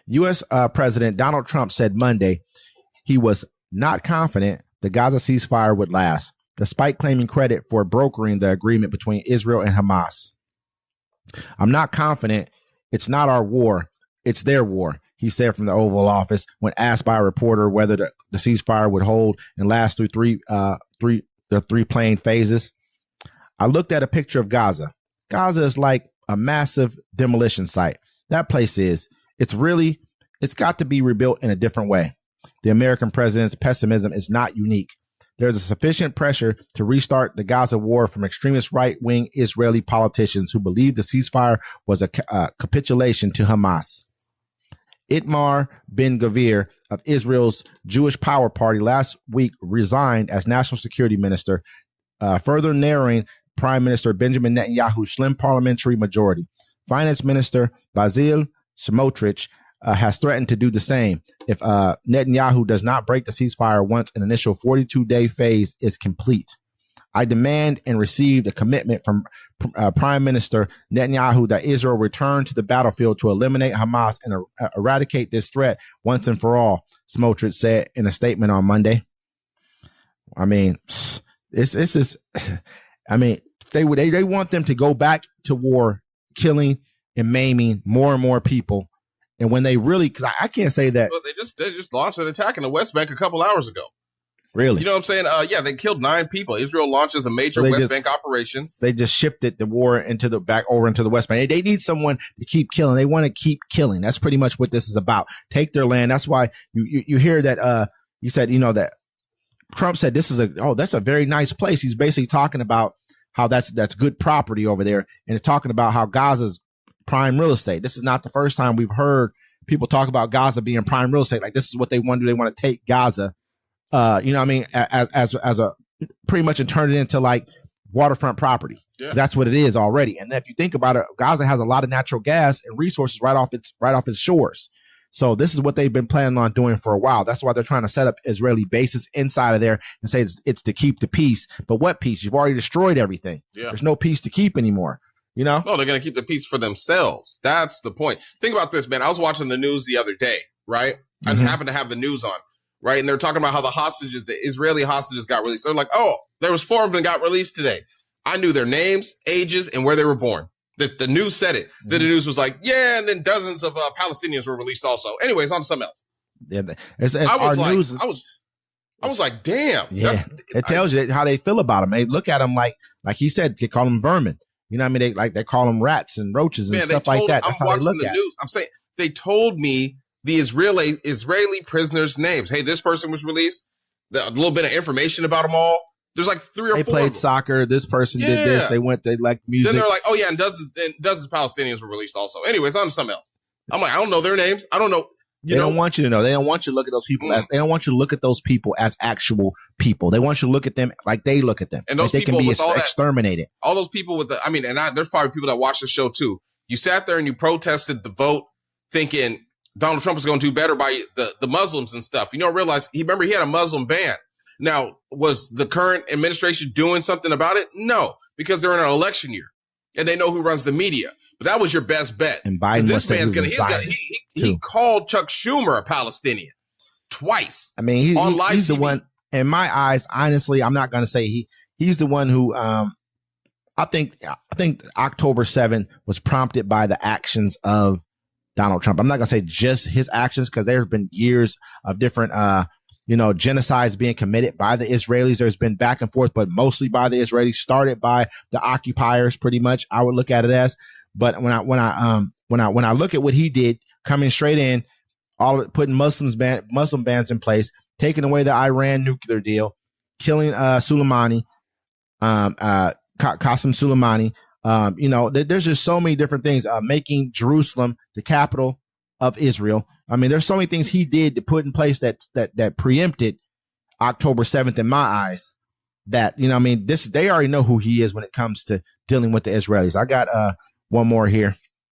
U.S. President Donald Trump said Monday he was not confident the Gaza ceasefire would last, despite claiming credit for brokering the agreement between Israel and Hamas. I'm not confident. It's not our war. It's their war, he said from the Oval Office when asked by a reporter whether the ceasefire would hold and last through the three plain phases. I looked at a picture of Gaza. Gaza is like a massive demolition site. That place is. It's got to be rebuilt in a different way. The American president's pessimism is not unique. There's a sufficient pressure to restart the Gaza war from extremist right-wing Israeli politicians who believe the ceasefire was a capitulation to Hamas. Itamar Ben-Gvir of Israel's Jewish Power Party last week resigned as national security minister, further narrowing Prime Minister Benjamin Netanyahu's slim parliamentary majority. Finance Minister Bezalel Smotrich has threatened to do the same if Netanyahu does not break the ceasefire once an initial 42-day phase is complete. I demand and received a commitment from Prime Minister Netanyahu that Israel return to the battlefield to eliminate Hamas and eradicate this threat once and for all, Smotrich said in a statement on Monday. I mean, this is, I mean, they want them to go back to war, killing and maiming more and more people. And when they really, because I can't say that. Well, they just launched an attack in the West Bank a couple hours ago. Really? You know what I'm saying? Yeah, they killed 9 people. Israel launches a major West Bank operation. They just shifted the war over into the West Bank. They need someone to keep killing. They want to keep killing. That's pretty much what this is about. Take their land. That's why you hear that you said, you know, that Trump said that's a very nice place. He's basically talking about how that's good property over there, and it's talking about how Gaza's prime real estate. This is not the first time we've heard people talk about Gaza being prime real estate. Like, this is what they want to do. They want to take Gaza, you know what I mean, as a pretty much and turn it into like waterfront property. Yeah. That's what it is already. And if you think about it, Gaza has a lot of natural gas and resources right off its shores. So this is what they've been planning on doing for a while. That's why they're trying to set up Israeli bases inside of there and say it's to keep the peace. But what peace? You've already destroyed everything. Yeah. There's no peace to keep anymore. You know? No, they're going to keep the peace for themselves. That's the point. Think about this, man. I was watching the news the other day, right? I just happened to have the news on, right? And they're talking about how the Israeli hostages got released. They're like, oh, there was 4 of them got released today. I knew their names, ages, and where they were born. The news said it. Then the news was like, yeah, and then dozens of Palestinians were released also. Anyways, on to something else. Yeah, I was like, damn. Yeah, it tells you how they feel about them. They look at them like he said, they call them vermin. You know what I mean? They call them rats and roaches and stuff like that. That's how they look at it. I'm saying they told me the Israeli prisoners' names. Hey, this person was released. A little bit of information about them all. There's like 3 or 4. They played soccer. This person did this. They liked music. Then they're like, oh yeah, and dozens of Palestinians were released also. Anyways, on to something else. I'm like, I don't know their names. I don't know. They don't want you to know. They don't want you to look at those people they don't want you to look at those people as actual people. They want you to look at them like they look at them. And those like they people can be exterminated. All those people with there's probably people that watch the show too. You sat there and you protested the vote thinking Donald Trump was going to do better by the Muslims and stuff. You don't realize he had a Muslim ban. Now, was the current administration doing something about it? No, because they're in an election year and they know who runs the media. But that was your best bet. And Biden, this man's he called Chuck Schumer a Palestinian twice. I mean, he's the one. In my eyes, honestly, I'm not going to say he's the one who. I think October 7th was prompted by the actions of Donald Trump. I'm not going to say just his actions, because there's been years of different genocides being committed by the Israelis. There's been back and forth, but mostly by the Israelis, started by the occupiers pretty much. I would look at it as. But when I look at what he did, coming straight in, all of it, putting Muslim bans in place, taking away the Iran nuclear deal, killing Soleimani, Qasem Soleimani, there's just so many different things, making Jerusalem the capital of Israel. I mean, there's so many things he did to put in place that preempted October 7th in my eyes. That, they already know who he is when it comes to dealing with the Israelis. I got one more here.